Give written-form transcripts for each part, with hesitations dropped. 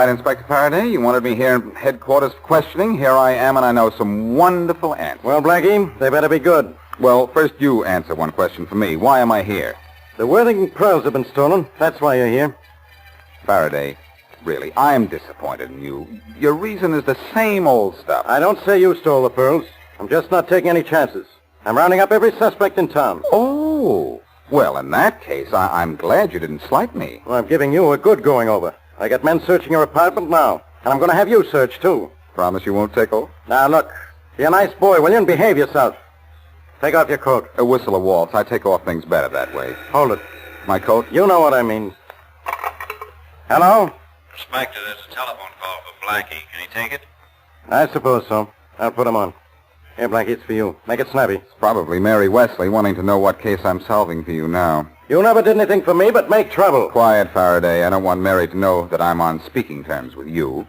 right, Inspector Faraday. You wanted me here in headquarters for questioning. Here I am, and I know some wonderful answers. Well, Blackie, they better be good. Well, first you answer one question for me. Why am I here? The Worthington pearls have been stolen. That's why you're here. Faraday, really, I'm disappointed in you. Your reason is the same old stuff. I don't say you stole the pearls. I'm just not taking any chances. I'm rounding up every suspect in town. Oh, well, in that case, I'm glad you didn't slight me. Well, I'm giving you a good going over. I got men searching your apartment now, and I'm going to have you searched, too. Promise you won't tickle? Now, look, be a nice boy, will you, and behave yourself. Take off your coat. A whistle, a waltz. I take off things better that way. Hold it. My coat? You know what I mean. Hello? Inspector, there's a telephone call for Blackie. Can he take it? I suppose so. I'll put him on. Here, Blackie, it's for you. Make it snappy. It's probably Mary Wesley wanting to know what case I'm solving for you now. You never did anything for me but make trouble. Quiet, Faraday. I don't want Mary to know that I'm on speaking terms with you.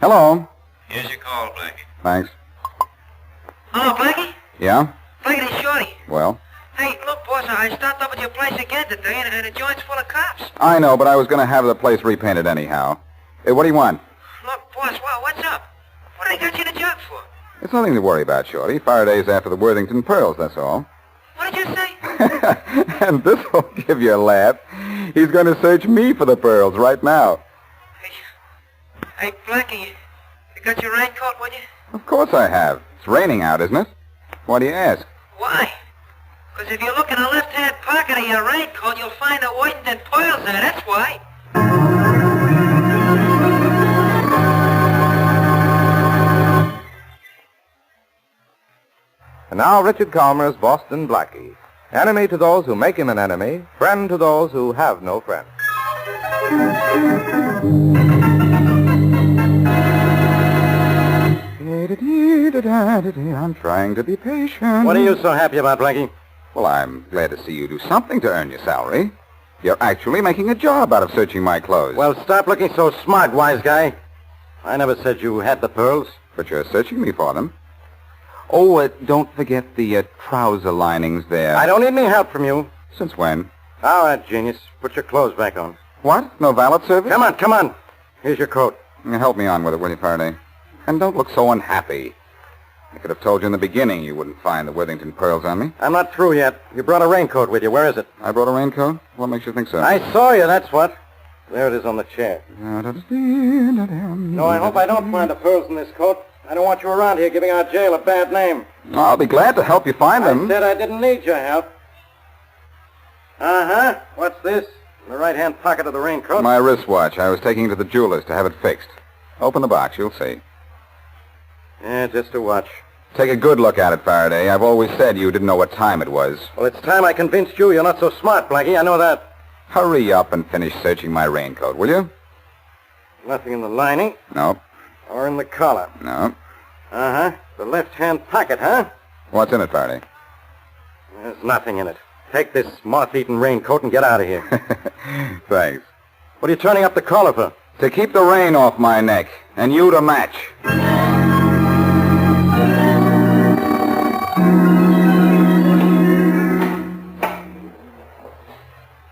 Hello? Here's your call, Blackie. Thanks. Hello, Blackie? Yeah? Blackie, it's Shorty. Well? Hey, look, boss, I stopped up at your place again today, and the joint's full of cops. I know, but I was going to have the place repainted anyhow. Hey, what do you want? Look, boss, what's up? What do they got you in the jug for? It's nothing to worry about, Shorty. Faraday's after the Worthington pearls, that's all. What did you say? And this will give you a laugh. He's going to search me for the pearls right now. Hey, Blackie, you got your raincoat with you? Of course I have. It's raining out, isn't it? Why do you ask? Why? Because if you look in the left-hand pocket of your raincoat, you'll find the Worthington pearls there, that's why. And now Richard Calmer's Boston Blackie. Enemy to those who make him an enemy, friend to those who have no friend. I'm trying to be patient. What are you so happy about, Blackie? Well, I'm glad to see you do something to earn your salary. You're actually making a job out of searching my clothes. Well, stop looking so smart, wise guy. I never said you had the pearls. But you're searching me for them. Oh, don't forget the trouser linings there. I don't need any help from you. Since when? All right, genius. Put your clothes back on. What? No valet service? Come on. Here's your coat. Help me on with it, will you, Faraday? And don't look so unhappy. I could have told you in the beginning you wouldn't find the Worthington pearls on me. I'm not through yet. You brought a raincoat with you. Where is it? I brought a raincoat? What makes you think so? I saw you, that's what. There it is on the chair. No, I hope I don't find the pearls in this coat. I don't want you around here giving our jail a bad name. I'll be glad to help you find them. I said I didn't need your help. Uh-huh. What's this? In the right-hand pocket of the raincoat? My wristwatch. I was taking it to the jeweler's to have it fixed. Open the box, you'll see. Yeah, just a watch. Take a good look at it, Faraday. I've always said you didn't know what time it was. Well, it's time I convinced you you're not so smart, Blackie. I know that. Hurry up and finish searching my raincoat, will you? Nothing in the lining. No. Or in the collar. No. Uh-huh. The left-hand pocket, huh? What's in it, Faraday? There's nothing in it. Take this moth-eaten raincoat and get out of here. Thanks. What are you turning up the collar for? To keep the rain off my neck, and you to match.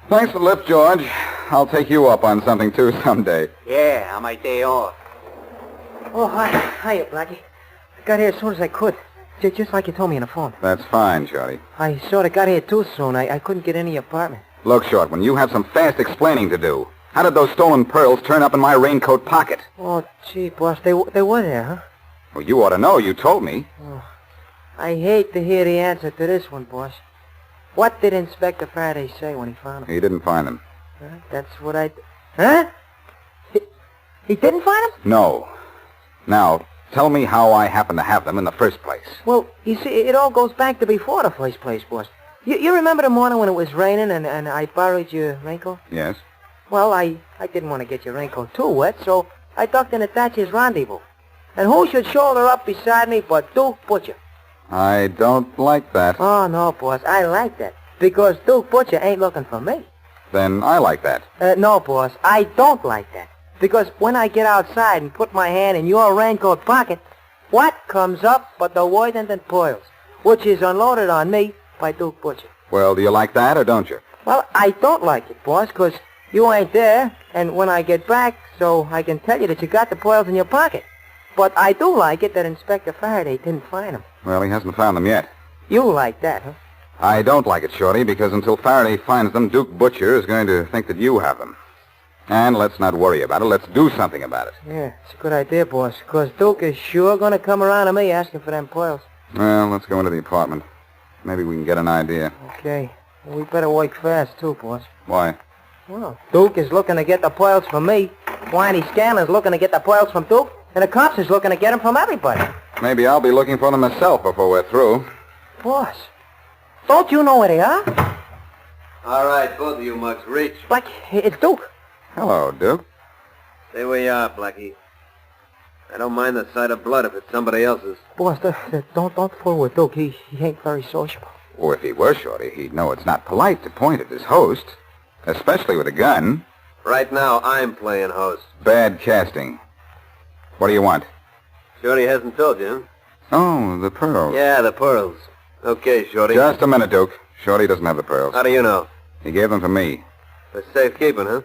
Thanks for the lift, George. I'll take you up on something, too, someday. Yeah, on my day off. Oh, hiya, Blackie. I got here as soon as I could. Just like you told me on the phone. That's fine, Shorty. I sort of got here too soon. I couldn't get in the apartment. Look, Shortman, you have some fast explaining to do. How did those stolen pearls turn up in my raincoat pocket? Oh, gee, boss, they were there, huh? Well, you ought to know. You told me. Oh, I hate to hear the answer to this one, boss. What did Inspector Faraday say when he found them? He didn't find them. That's what I... Huh? He didn't find them? No. Now, tell me how I happen to have them in the first place. Well, you see, it all goes back to before the first place, boss. You remember the morning when it was raining and I borrowed your raincoat? Yes. Well, I didn't want to get your raincoat too wet, so I ducked in at Thatcher's rendezvous. And who should shoulder up beside me but Duke Butcher? I don't like that. Oh, no, boss, I like that. Because Duke Butcher ain't looking for me. Then I like that. No, boss, I don't like that. Because when I get outside and put my hand in your raincoat pocket, what comes up but the Worthington pearls, which is unloaded on me by Duke Butcher. Well, do you like that or don't you? Well, I don't like it, boss, because You ain't there, and when I get back, so I can tell you that you got the pearls in your pocket. But I do like it that Inspector Faraday didn't find them. Well, he hasn't found them yet. You like that, huh? I don't like it, Shorty, because until Faraday finds them, Duke Butcher is going to think that you have them. And let's not worry about it. Let's do something about it. Yeah, it's a good idea, boss, because Duke is sure going to come around to me asking for them pearls. Well, let's go into the apartment. Maybe we can get an idea. Okay. Well, we better work fast, too, boss. Why? Well, Duke is looking to get the pearls from me. Whiny Scanlon's looking to get the pearls from Duke. And the cops is looking to get them from everybody. Maybe I'll be looking for them myself before we're through. Boss, don't you know where they are? All right, both of you mugs, reach. Blackie, it's Duke. Hello, Duke. Stay where you are, Blackie. I don't mind the sight of blood if it's somebody else's. Boss, don't fool with Duke. He ain't very sociable. Oh, if he were, Shorty, he'd know it's not polite to point at his host. Especially with a gun. Right now, I'm playing host. Bad casting. What do you want? Shorty hasn't told you, huh? Oh, the pearls. Yeah, the pearls. Okay, Shorty. Just a minute, Duke. Shorty doesn't have the pearls. How do you know? He gave them to me. For safekeeping, huh?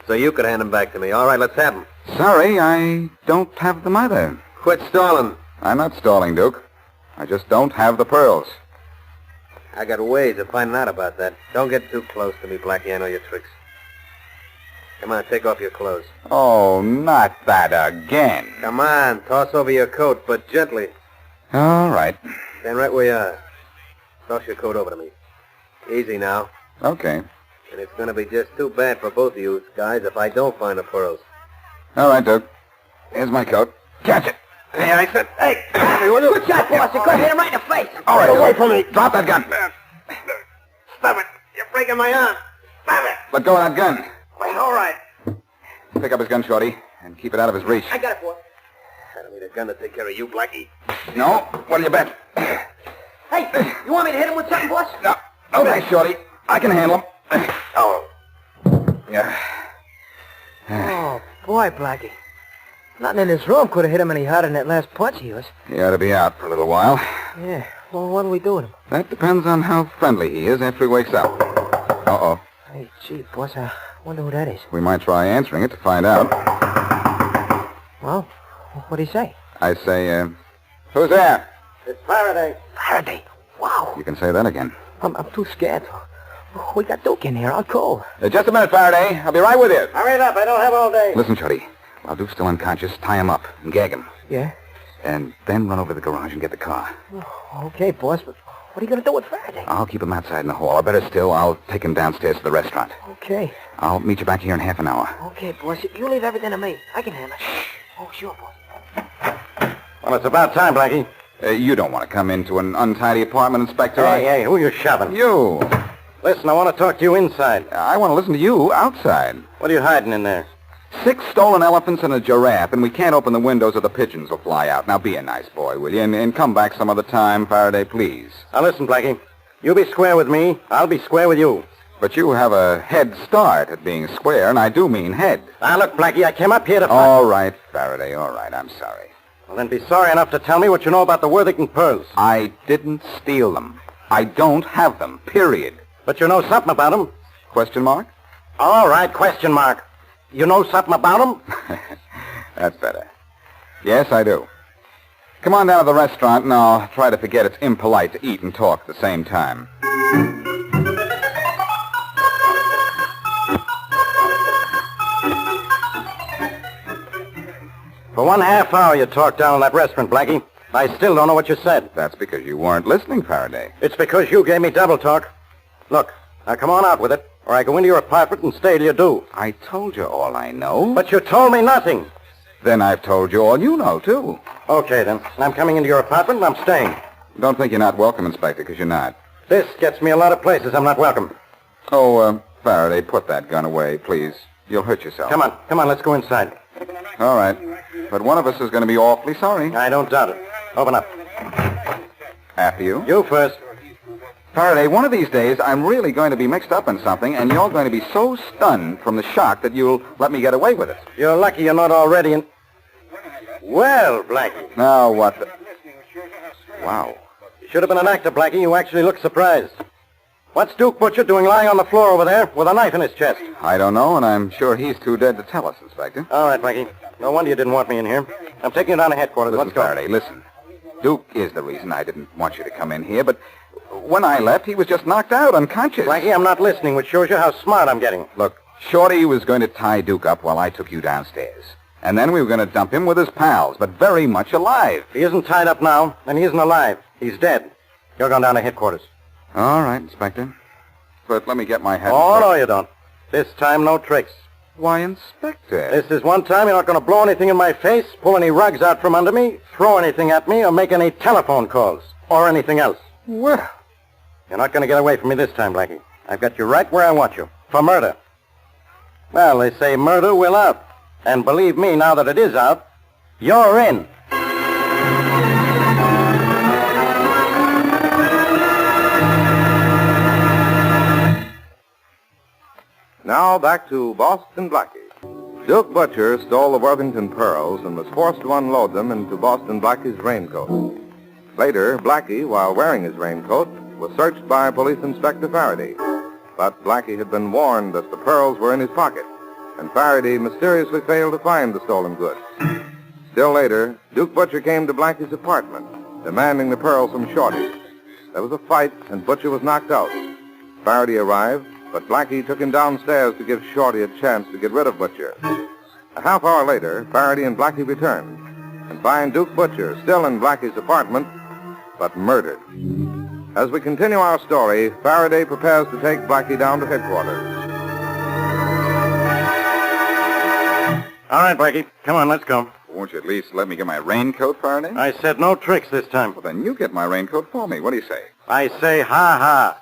So you could hand them back to me. All right, let's have them. Sorry, I don't have them either. Quit stalling. I'm not stalling, Duke. I just don't have the pearls. I got ways of finding out about that. Don't get too close to me, Blackie. I know your tricks. Come on, take off your clothes. Oh, not that again. Come on, toss over your coat, but gently. All right. Stand right where you are. Toss your coat over to me. Easy now. Okay. And it's going to be just too bad for both of you guys if I don't find the pearls. All right, Duke. Here's my coat. Catch it. Hey, I said, hey. Good shot, boss. You could hit him right in the face. All right, away from me. Drop that gun. Stop it. You're breaking my arm. Stop it. Let go of that gun. Wait, all right. Pick up his gun, Shorty, and keep it out of his reach. I got it, boss. I don't need a gun to take care of you, Blackie. No? What'll you bet? Hey, you want me to hit him with something, boss? No. Okay, Shorty. I can handle him. Oh. Yeah. Oh, boy, Blackie. Nothing in this room could have hit him any harder than that last punch he was. He ought to be out for a little while. Yeah. Well, what do we do with him? That depends on how friendly he is after he wakes up. Uh-oh. Hey, gee, boss, I wonder who that is. We might try answering it to find out. Well, what'd he say? I say, who's there? It's Faraday. Faraday. Wow. You can say that again. I'm too scared. We got Duke in here. I'll call. Just a minute, Faraday. I'll be right with you. Hurry it up. I don't have all day. Listen, Shorty. While Duke's still unconscious, tie him up and gag him. Yeah? And then run over to the garage and get the car. Okay, boss, but what are you going to do with Faraday? I'll keep him outside in the hall. Or better still, I'll take him downstairs to the restaurant. Okay. I'll meet you back here in half an hour. Okay, boss. You leave everything to me. I can handle it. Oh, sure, boss. Well, it's about time, Blackie. You don't want to come into an untidy apartment, Inspector. Hey, who you shoving? You. Listen, I want to talk to you inside. I want to listen to you outside. What are you hiding in there? 6 stolen elephants and a giraffe, and we can't open the windows or the pigeons will fly out. Now, be a nice boy, will you? And come back some other time, Faraday, please. Now, listen, Blackie. You be square with me. I'll be square with you. But you have a head start at being square, and I do mean head. Now, look, Blackie, I came up here to... All right, Faraday, all right. I'm sorry. Well, then be sorry enough to tell me what you know about the Worthington pearls. I didn't steal them. I don't have them, period. But you know something about them. Question mark? All right, question mark. You know something about them? That's better. Yes, I do. Come on down to the restaurant, and I'll try to forget it's impolite to eat and talk at the same time. For 1/2 hour you talked down in that restaurant, Blackie. I still don't know what you said. That's because you weren't listening, Faraday. It's because you gave me double talk. Look, now come on out with it, or I go into your apartment and stay till you do. I told you all I know. But you told me nothing. Then I've told you all you know, too. Okay, then. I'm coming into your apartment and I'm staying. Don't think you're not welcome, Inspector, because you're not. This gets me a lot of places I'm not welcome. Oh, Faraday, put that gun away, please. You'll hurt yourself. Come on, let's go inside. All right. But one of us is going to be awfully sorry. I don't doubt it. Open up. After you. You first. Faraday, one of these days, I'm really going to be mixed up in something, and you're going to be so stunned from the shock that you'll let me get away with it. You're lucky you're not already in... Well, Blackie. Now, what the... Wow. You should have been an actor, Blackie. You actually look surprised. What's Duke Butcher doing lying on the floor over there with a knife in his chest? I don't know, and I'm sure he's too dead to tell us, Inspector. All right, Blackie. No wonder you didn't want me in here. I'm taking you down to headquarters. Listen, Let's go. Faraday, listen. Duke is the reason I didn't want you to come in here, but when I left, he was just knocked out, unconscious. Blackie, I'm not listening, which shows you how smart I'm getting. Look, Shorty was going to tie Duke up while I took you downstairs. And then we were going to dump him with his pals, but very much alive. If he isn't tied up now, then he isn't alive. He's dead. You're going down to headquarters. All right, Inspector. But let me get my head... Oh, no, you don't. This time, no tricks. Why, Inspector? This is one time you're not going to blow anything in my face, pull any rugs out from under me, throw anything at me, or make any telephone calls, or anything else. Well... You're not going to get away from me this time, Blackie. I've got you right where I want you. For murder. Well, they say murder will out. And believe me, now that it is out, you're in. Now back to Boston Blackie. Duke Butcher stole the Worthington pearls and was forced to unload them into Boston Blackie's raincoat. Later, Blackie, while wearing his raincoat, was searched by Police Inspector Faraday. But Blackie had been warned that the pearls were in his pocket, and Faraday mysteriously failed to find the stolen goods. Still later, Duke Butcher came to Blackie's apartment, demanding the pearls from Shorty. There was a fight, and Butcher was knocked out. Faraday arrived, but Blackie took him downstairs to give Shorty a chance to get rid of Butcher. A half hour later, Faraday and Blackie returned and find Duke Butcher still in Blackie's apartment, but murdered. As we continue our story, Faraday prepares to take Blackie down to headquarters. All right, Blackie. Come on, let's go. Won't you at least let me get my raincoat, Faraday? I said no tricks this time. Well, then you get my raincoat for me. What do you say? I say ha-ha,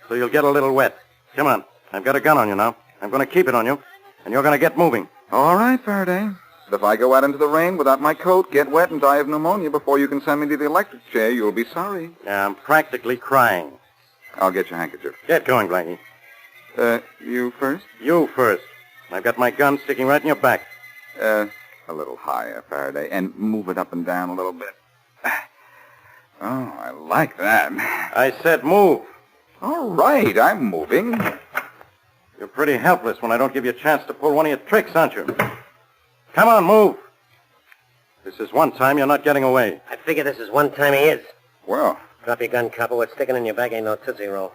so you'll get a little wet. Come on. I've got a gun on you now. I'm going to keep it on you, and you're going to get moving. All right, Faraday. But if I go out into the rain without my coat, get wet, and die of pneumonia before you can send me to the electric chair, you'll be sorry. Yeah, I'm practically crying. I'll get your handkerchief. Get going, Blackie. You first? You first. I've got my gun sticking right in your back. A little higher, Faraday, and move it up and down a little bit. Oh, I like that. I said move. All right, I'm moving. You're pretty helpless when I don't give you a chance to pull one of your tricks, aren't you? Come on, move. This is one time you're not getting away. I figure this is one time he is. Well, Drop your gun, copper. What's sticking in your back ain't no Tootsie Roll.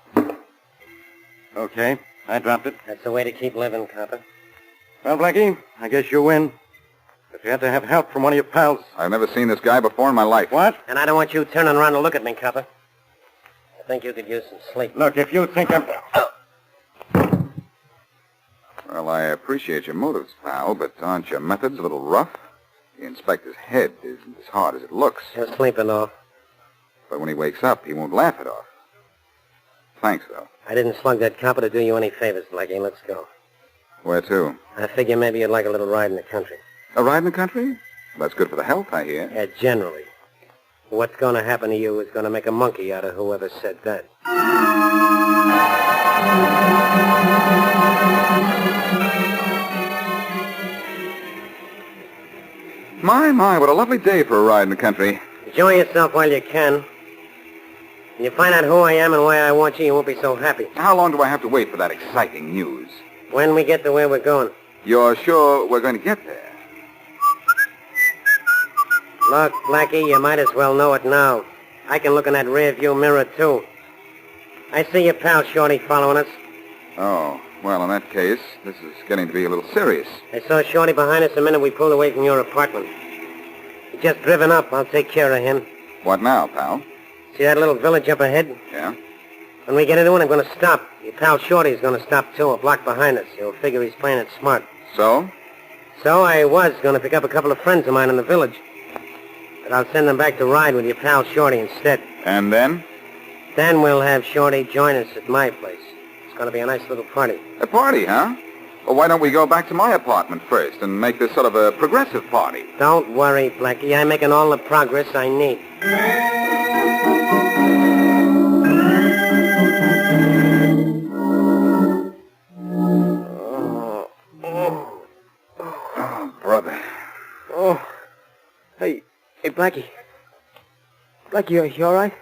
Okay, I dropped it. That's the way to keep living, copper. Well, Blackie, I guess you win. If you had to have help from one of your pals. I've never seen this guy before in my life. What? And I don't want you turning around to look at me, copper. I think you could use some sleep. Look, if you think I'm... Well, I appreciate your motives, pal, but aren't your methods a little rough? The inspector's head isn't as hard as it looks. You're sleeping off. But when he wakes up, he won't laugh it off. Thanks, though. I didn't slug that copper to do you any favors, Blackie. Let's go. Where to? I figure maybe you'd like a little ride in the country. A ride in the country? That's good for the health, I hear. Yeah, generally. What's going to happen to you is going to make a monkey out of whoever said that. My, what a lovely day for a ride in the country. Enjoy yourself while you can. When you find out who I am and why I want you, you won't be so happy. How long do I have to wait for that exciting news? When we get to where we're going. You're sure we're going to get there? Look, Blackie, you might as well know it now. I can look in that rear-view mirror, too. I see your pal Shorty following us. Oh, well, in that case, this is getting to be a little serious. I saw Shorty behind us the minute we pulled away from your apartment. He's just driven up. I'll take care of him. What now, pal? See that little village up ahead? Yeah? When we get into it, I'm going to stop. Your pal Shorty's going to stop, too, a block behind us. He'll figure he's playing it smart. So? So I was going to pick up a couple of friends of mine in the village. But I'll send them back to ride with your pal Shorty instead. And then? Then we'll have Shorty join us at my place. It's going to be a nice little party. A party, huh? Well, why don't we go back to my apartment first and make this sort of a progressive party? Don't worry, Blackie. I'm making all the progress I need. Oh, brother. Oh. Hey, Blackie. Blackie, you all right?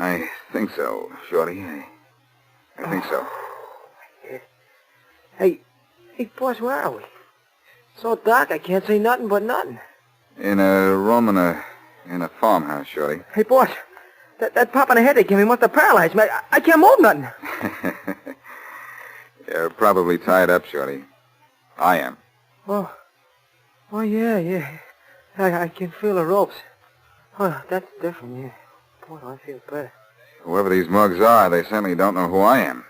I think so. so, Shorty. I think so. Hey, boss, where are we? So dark, I can't see nothing but nothing. In a room in a farmhouse, Shorty. Hey, boss, that pop on the head they gave me must have paralyzed me. I can't move nothing. You're probably tied up, Shorty. I am. Oh, yeah. I can feel the ropes. Oh, that's different, yeah. Boy, I feel better. Whoever these mugs are, they certainly don't know who I am.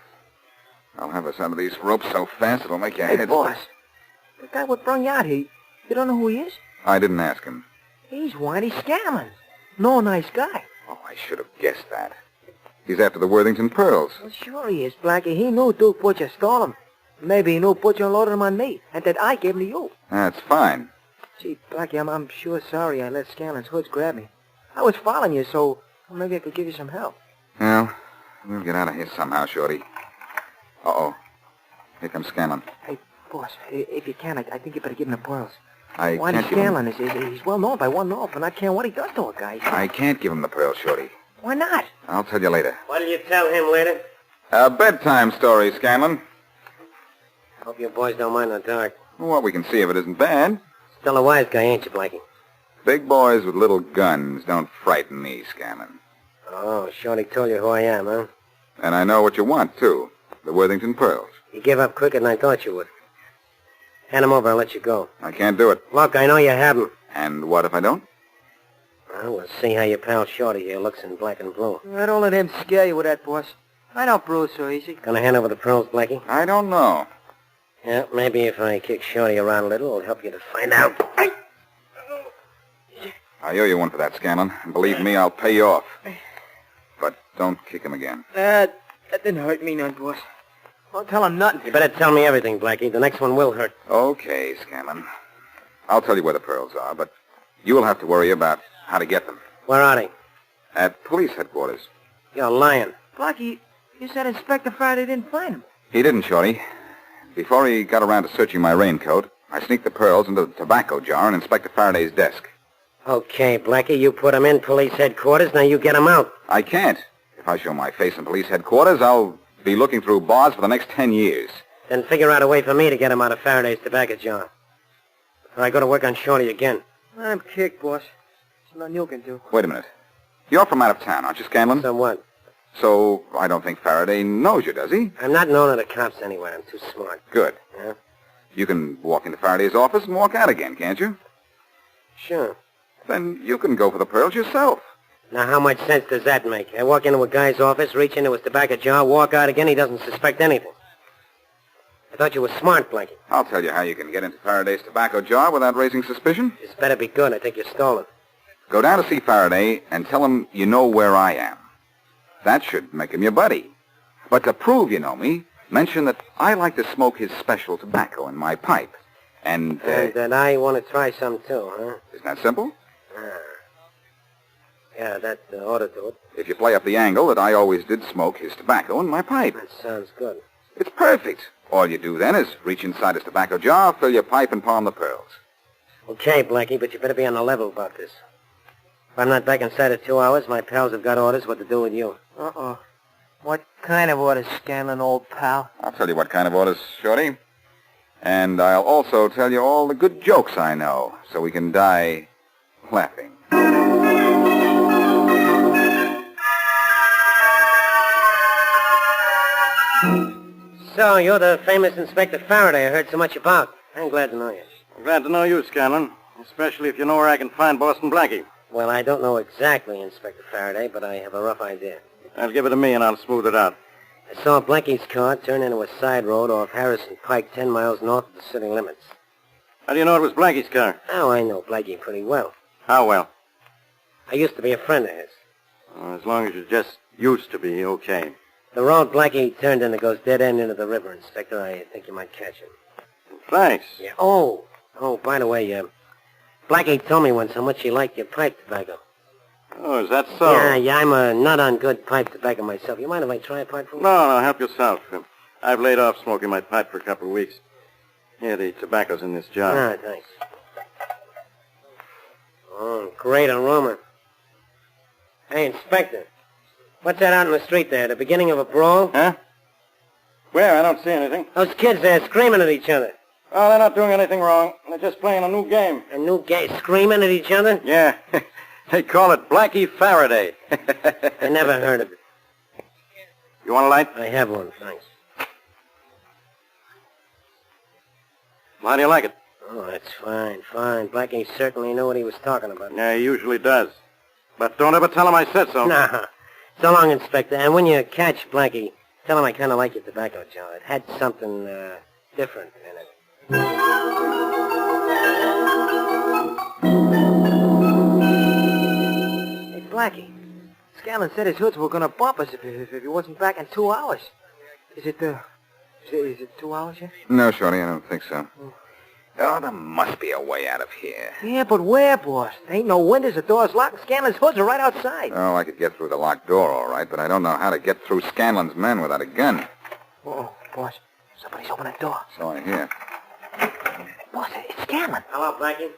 I'll have us under these ropes so fast it'll make your Hey, head... boss, the guy what brung you out here, you don't know who he is? I didn't ask him. He's Whitey Scanlon. No nice guy. Oh, I should have guessed that. He's after the Worthington pearls. Well, sure he is, Blackie. He knew Duke Butcher stole him. Maybe he knew Butcher loaded him on me, and that I gave him to you. That's fine. Gee, Blackie, I'm sure sorry I let Scanlon's hoods grab me. I was following you, so maybe I could give you some help. Well, we'll get out of here somehow, Shorty. Uh-oh. Here comes Scanlon. Hey, boss, if you can, I think you better give him the pearls. I Whitey can't give him... Scanlon he's well known by one off, and I can't what he does to a guy. I can't give him the pearls, Shorty. Why not? I'll tell you later. What'll you tell him later? A bedtime story, Scanlon. Hope your boys don't mind the dark. Well, what we can see of it isn't bad. Still a wise guy, ain't you, Blackie? Big boys with little guns don't frighten me, Scanlon. Oh, Shorty told you who I am, huh? And I know what you want, too. The Worthington pearls. You give up quicker than I thought you would. Hand him over, I'll let you go. I can't do it. Look, I know you have him. And what if I don't? Well, we'll see how your pal Shorty here looks in black and blue. Don't let him scare you with that, boss. I don't bruise so easy. Gonna hand over the pearls, Blackie? I don't know. Yeah, maybe if I kick Shorty around a little, it'll help you to find out. I owe you one for that, Scanlon. And believe me, I'll pay you off. But don't kick him again. That didn't hurt me none, boss. Don't tell him nothing. You better tell me everything, Blackie. The next one will hurt. Okay, Scanlon. I'll tell you where the pearls are, but you'll have to worry about how to get them. Where are they? At police headquarters. You're lying. Blackie, you said Inspector Faraday didn't find him. He didn't, Shorty. Before he got around to searching my raincoat, I sneaked the pearls into the tobacco jar on Inspector Faraday's desk. Okay, Blackie, you put them in police headquarters, now you get them out. I can't. If I show my face in police headquarters, I'll be looking through bars for the next 10 years. Then figure out a way for me to get them out of Faraday's tobacco jar. Or I go to work on Shorty again. I'm kicked, boss. There's nothing you can do. Wait a minute. You're from out of town, aren't you, Scanlon? So what? So I don't think Faraday knows you, does he? I'm not known to the cops anywhere. I'm too smart. Good. Yeah? You can walk into Faraday's office and walk out again, can't you? Sure. Then you can go for the pearls yourself. Now, how much sense does that make? I walk into a guy's office, reach into his tobacco jar, walk out again, he doesn't suspect anything. I thought you were smart, Blackie. I'll tell you how you can get into Faraday's tobacco jar without raising suspicion. This better be good. I think you're stolen. Go down to see Faraday and tell him you know where I am. That should make him your buddy. But to prove you know me, mention that I like to smoke his special tobacco in my pipe. And that I want to try some, too, huh? Isn't that simple? Yeah, that ought to do it. If you play up the angle that I always did smoke his tobacco in my pipe. That sounds good. It's perfect. All you do then is reach inside his tobacco jar, fill your pipe, and palm the pearls. Okay, Blackie, but you better be on the level about this. If I'm not back inside of 2 hours, my pals have got orders what to do with you. Uh-oh. What kind of orders, Scanlon, old pal? I'll tell you what kind of orders, Shorty. And I'll also tell you all the good jokes I know, so we can die laughing. So, you're the famous Inspector Faraday I heard so much about. I'm glad to know you. I'm glad to know you, Scanlon, especially if you know where I can find Boston Blackie. Well, I don't know exactly, Inspector Faraday, but I have a rough idea. I'll give it to me and I'll smooth it out. I saw Blackie's car turn into a side road off Harrison Pike 10 miles north of the city limits. How do you know it was Blackie's car? Oh, I know Blackie pretty well. How well? I used to be a friend of his. As long as you just used to be, okay. The road Blackie turned in goes dead end into the river, Inspector. I think you might catch him. Thanks. Yeah. Oh, by the way, Blackie told me once how much he liked your pipe tobacco. Oh, is that so? Yeah, I'm a nut on good pipe tobacco myself. You mind if I try a pipe for you? No, help yourself. I've laid off smoking my pipe for a couple of weeks. Here, the tobacco's in this jar. Ah, thanks. Oh, great aroma. Hey, Inspector, What's that out in the street there? The beginning of a brawl? Huh? Where? I don't see anything. Those kids there screaming at each other. Oh, they're not doing anything wrong. They're just playing a new game. A new game? Screaming at each other? Yeah. They call it Blackie Faraday. I never heard of it. You want a light? I have one, thanks. How do you like it? Oh, that's fine, fine. Blackie certainly knew what he was talking about. Yeah, he usually does. But don't ever tell him I said so. Nah. So long, Inspector. And when you catch Blackie, tell him I kind of like your tobacco jar. It had something different in it. Hey, Blackie. Scanlon said his hoods were going to bump us if he wasn't back in 2 hours. Is it 2 hours yet? No, Shorty, I don't think so. Oh, there must be a way out of here. Yeah, but where, boss? There ain't no windows, the door's locked, and Scanlon's hoods are right outside. Oh, I could get through the locked door, all right, but I don't know how to get through Scanlon's men without a gun. Oh, boss, somebody's opening the door. So I hear. Boss, it's Scanlon. Hello, Blackie.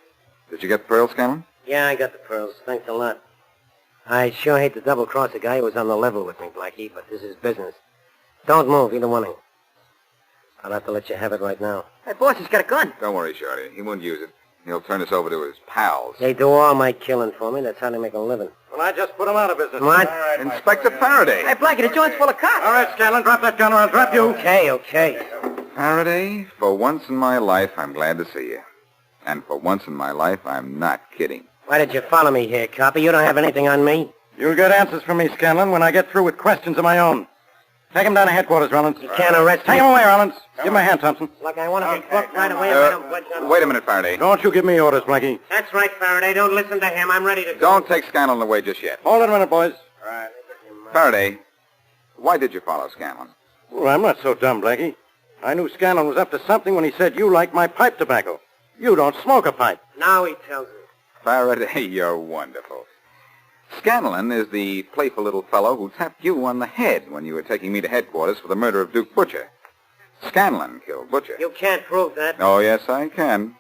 Did you get the pearl, Scanlon? Yeah, I got the pearls. Thanks a lot. I sure hate to double-cross a guy who was on the level with me, Blackie, but this is business. Don't move, either one of you. I'll have to let you have it right now. Hey, boss, he's got a gun. Don't worry, Shorty. He won't use it. He'll turn us over to his pals. They do all my killing for me. That's how they make a living. Well, I just put him out of business. What? All right, Inspector Faraday. Hey, Blackie, the joint's full of cops. All right, Scanlon, drop that gun or I'll drop you. Okay. Faraday, for once in my life, I'm glad to see you. And for once in my life, I'm not kidding. Why did you follow me here, copper? You don't have anything on me. You'll get answers from me, Scanlon, when I get through with questions of my own. Take him down to headquarters, Rollins. You can't arrest me. Take him away, Rollins. Give him a hand, Thompson. Like I want to be booked right away if I don't budge on. Wait a minute, Faraday. Don't you give me orders, Blackie. That's right, Faraday. Don't listen to him. I'm ready to go. Don't take Scanlon away just yet. Hold it a minute, boys. All right. Faraday, why did you follow Scanlon? Well, I'm not so dumb, Blackie. I knew Scanlon was up to something when he said you like my pipe tobacco. You don't smoke a pipe. Now he tells me. Faraday, you're wonderful. Scanlon is the playful little fellow who tapped you on the head when you were taking me to headquarters for the murder of Duke Butcher. Scanlon killed Butcher. You can't prove that. Oh, yes, I can.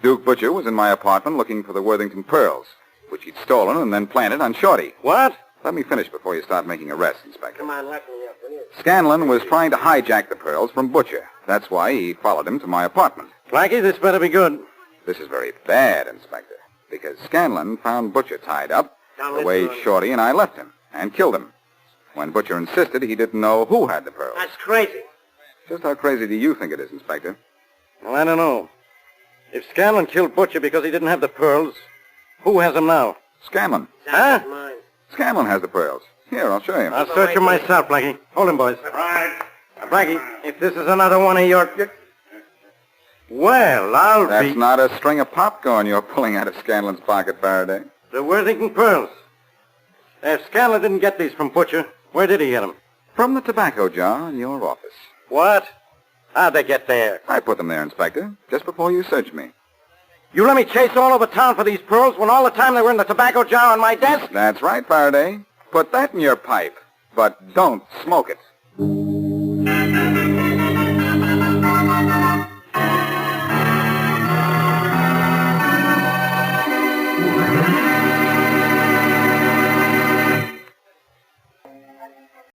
Duke Butcher was in my apartment looking for the Worthington pearls, which he'd stolen and then planted on Shorty. What? Let me finish before you start making arrests, Inspector. Come on, lock me up, will you? Scanlon was trying to hijack the pearls from Butcher. That's why he followed him to my apartment. Blackie, this better be good. This is very bad, Inspector, because Scanlon found Butcher tied up the way Shorty and I left him and killed him. When Butcher insisted he didn't know who had the pearls. That's crazy. Just how crazy do you think it is, Inspector? Well, I don't know. If Scanlon killed Butcher because he didn't have the pearls, who has them now? Scanlon. Huh? Mine. Scanlon has the pearls. Here, I'll show you. I'll search them myself, Blackie. Hold him, boys. Right. Blackie, if this is another one of your... Well, I'll That's be... not a string of popcorn you're pulling out of Scanlon's pocket, Faraday. The Worthington pearls. If Scanlon didn't get these from Butcher, where did he get them? From the tobacco jar in your office. What? How'd they get there? I put them there, Inspector, just before you searched me. You let me chase all over town for these pearls when all the time they were in the tobacco jar on my desk? That's right, Faraday. Put that in your pipe, but don't smoke it.